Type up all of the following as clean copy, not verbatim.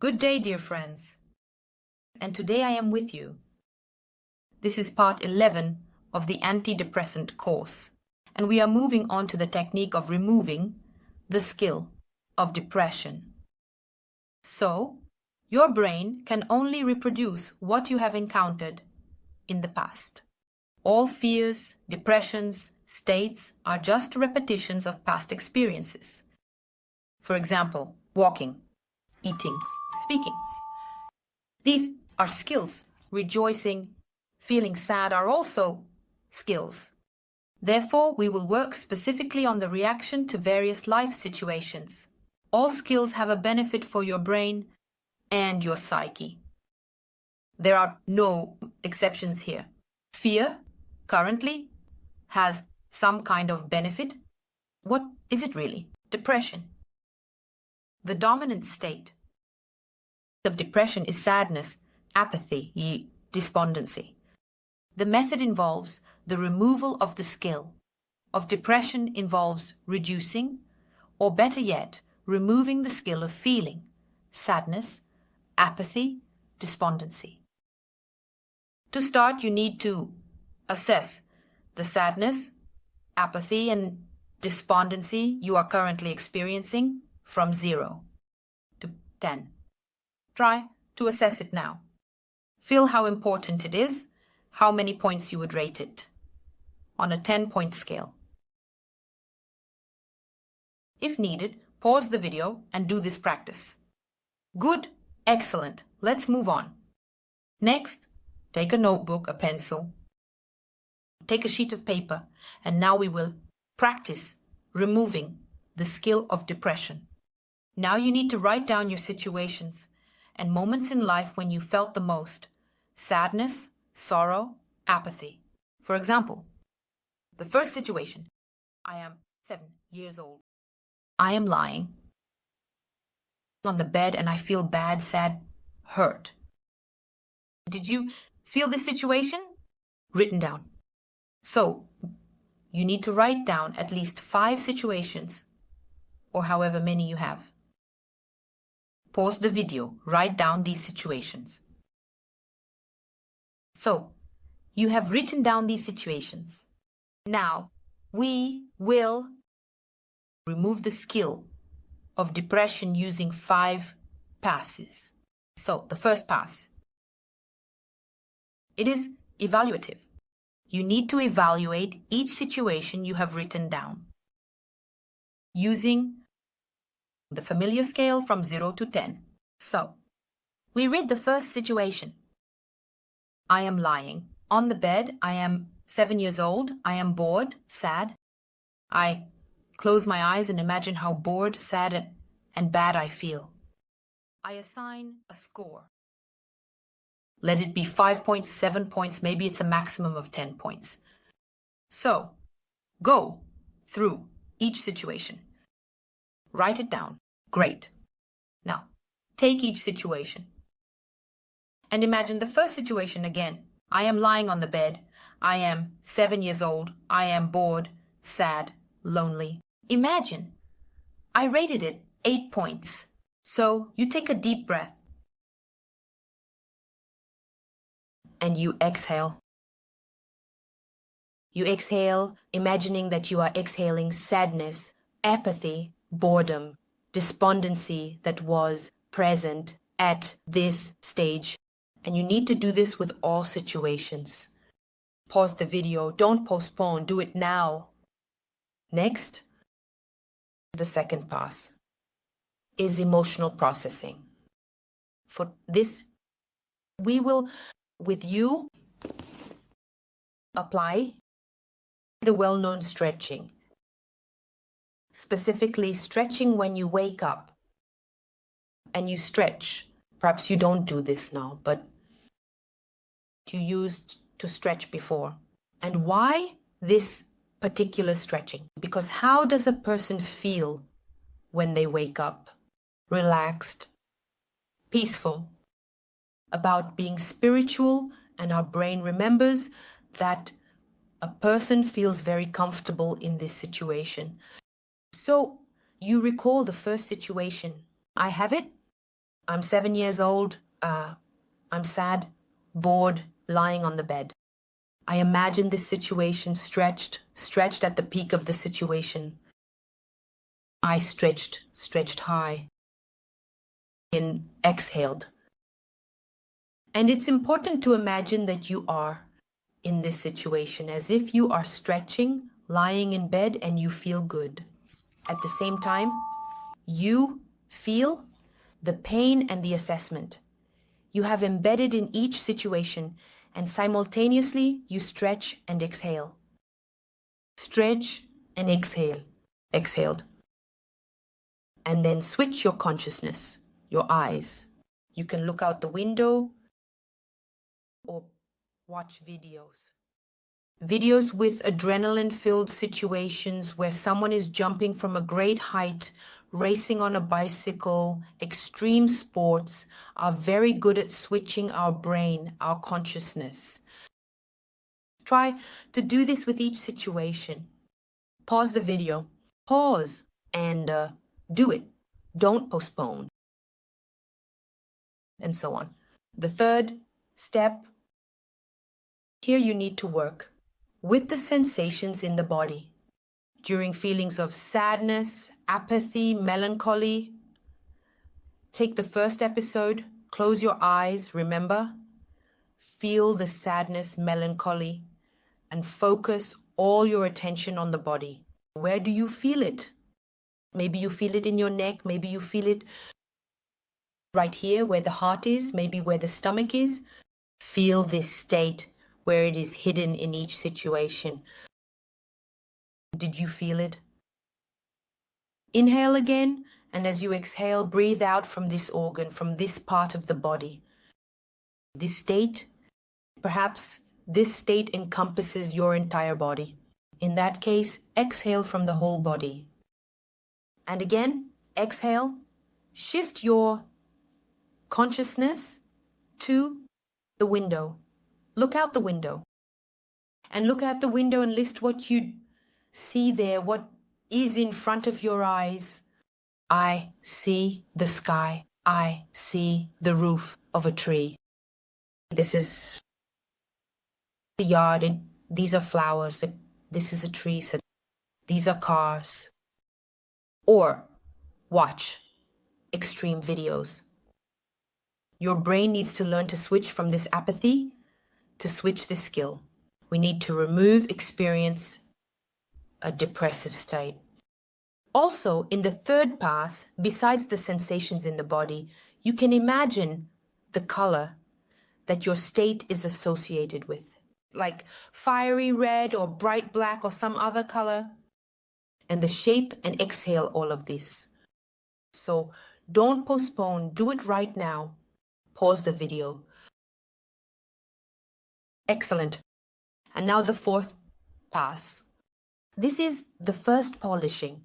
Good day, dear friends, and today I am with you. This is part 11 of the antidepressant course, and we are moving on to the technique of removing the skill of depression. So, your brain can only reproduce what you have encountered in the past. All fears, depressions, states are just repetitions of past experiences. For example, walking, eating, speaking. These are skills. Rejoicing, feeling sad are also skills. Therefore, we will work specifically on the reaction to various life situations. All skills have a benefit for your brain and your psyche. There are no exceptions here. Fear currently has some kind of benefit. What is it really? Depression. The dominant state of depression is sadness, apathy, despondency. The method involves the removal of the skill. Of depression involves reducing, or better yet, removing the skill of feeling, sadness, apathy, despondency. To start, you need to assess the sadness, apathy, and despondency you are currently experiencing from 0 to 10. Try to assess it now. Feel how important it is, how many points you would rate it on a 10-point scale. If needed, pause the video and do this practice. Good, excellent. Let's move on. Next, take a notebook, a pencil, take a sheet of paper, and now we will practice removing the skill of depression. Now you need to write down your situations and moments in life when you felt the most sadness, sorrow, apathy. For example, the first situation, I am 7 years old. I am lying on the bed and I feel bad, sad, hurt. Did you feel this situation? Written down. So, you need to write down at least 5 situations, or however many you have. Pause the video, write down these situations. So, you have written down these situations. Now, we will remove the skill of depression using 5 passes. So, the first pass. It is evaluative. You need to evaluate each situation you have written down using the familiar scale from 0 to 10. So, we read the first situation. I am lying on the bed. I am 7 years old. I am bored, sad. I close my eyes and imagine how bored, sad, and bad I feel. I assign a score. Let it be 5 points, 7 points, maybe it's a maximum of 10 points. So, go through each situation. Write it down. Great. Now, take each situation. And imagine the first situation again. I am lying on the bed. I am 7 years old. I am bored, sad, lonely. Imagine. I rated it 8 points. So, you take a deep breath. And you exhale. You exhale, imagining that you are exhaling sadness, apathy, boredom, despondency that was present at this stage. And you need to do this with all situations. Pause the video. Don't postpone. Do it now. Next, the second pass is emotional processing. For this, we will, with you, apply the well-known stretching. Specifically, stretching when you wake up and you stretch. Perhaps you don't do this now, but you used to stretch before. And why this particular stretching? Because how does a person feel when they wake up? Relaxed, peaceful, about being spiritual, and our brain remembers that a person feels very comfortable in this situation. So you recall the first situation. I have it. I'm 7 years old. I'm sad, bored, lying on the bed. I imagine this situation stretched at the peak of the situation. I stretched high, and exhaled. And it's important to imagine that you are in this situation as if you are stretching, lying in bed, and you feel good. At the same time, you feel the pain and the assessment. You have embedded in each situation, and simultaneously you stretch and exhale. Stretch and exhale. Exhaled. And then switch your consciousness, your eyes. You can look out the window or watch videos. Videos with adrenaline-filled situations where someone is jumping from a great height, racing on a bicycle, extreme sports are very good at switching our brain, our consciousness. Try to do this with each situation. Pause the video. Pause and do it. Don't postpone. And so on. The third step, here you need to work with the sensations in the body. During feelings of sadness, apathy, melancholy, take the first episode, close your eyes, remember, feel the sadness, melancholy, and focus all your attention on the body. Where do you feel it? Maybe you feel it in your neck, maybe you feel it right here where the heart is, maybe where the stomach is. Feel this state where it is hidden in each situation. Did you feel it? Inhale again, and as you exhale, breathe out from this organ, from this part of the body. This state, perhaps this state encompasses your entire body. In that case, exhale from the whole body. And again, exhale, shift your consciousness to the window. Look out the window. And look out the window and list what you see there, what is in front of your eyes. I see the sky. I see the roof of a tree. This is the yard. These are flowers. This is a tree. So these are cars. Or watch extreme videos. Your brain needs to learn to switch from this apathy to switch this skill. We need to experience a depressive state. Also, in the third pass, besides the sensations in the body, you can imagine the color that your state is associated with, like fiery red or bright black or some other color, and the shape, and exhale all of this. So don't postpone, do it right now. Pause the video. Excellent. And now the fourth pass. This is the first polishing.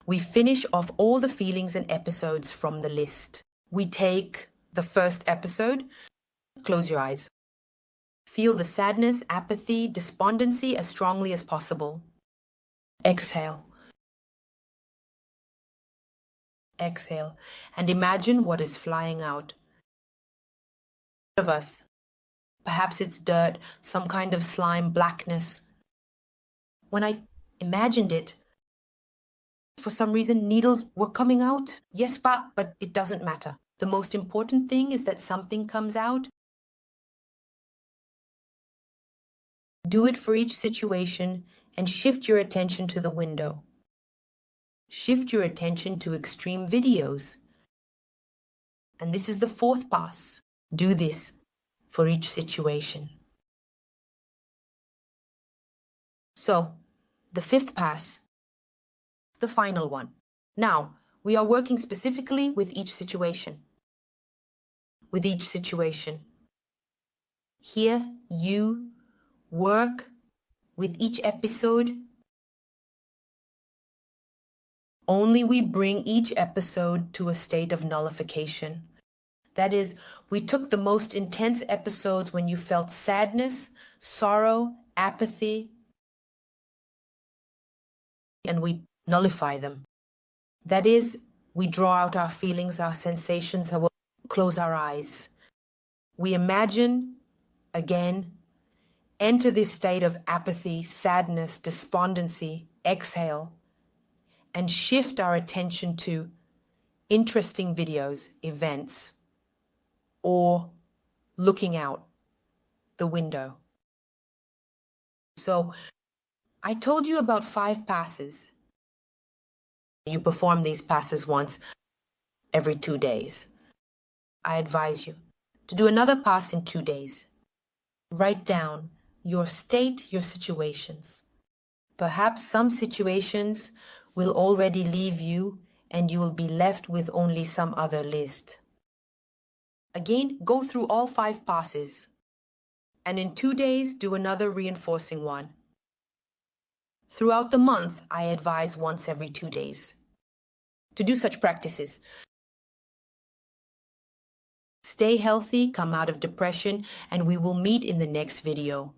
We finish off all the feelings and episodes from the list. We take the first episode. Close your eyes. Feel the sadness, apathy, despondency as strongly as possible. Exhale. Exhale. And imagine what is flying out of us. Perhaps it's dirt, some kind of slime, blackness. When I imagined it, for some reason, needles were coming out. Yes, but it doesn't matter. The most important thing is that something comes out. Do it for each situation and shift your attention to the window. Shift your attention to extreme videos. And this is the fourth pass. Do this for each situation. So, the fifth pass, the final one. Now, we are working specifically with each situation. With each situation. Here, you work with each episode. Only we bring each episode to a state of nullification. That is, we took the most intense episodes when you felt sadness, sorrow, apathy, and we nullify them. That is, we draw out our feelings, our sensations, close our eyes. We imagine, again, enter this state of apathy, sadness, despondency, exhale, and shift our attention to interesting videos, events, or looking out the window. So I told you about 5 passes. You perform these passes once every 2 days. I advise you to do another pass in 2 days. Write down your state, your situations. Perhaps some situations will already leave you and you will be left with only some other list. Again, go through all 5 passes. And in 2 days, do another reinforcing one. Throughout the month, I advise once every 2 days to do such practices. Stay healthy, come out of depression, and we will meet in the next video.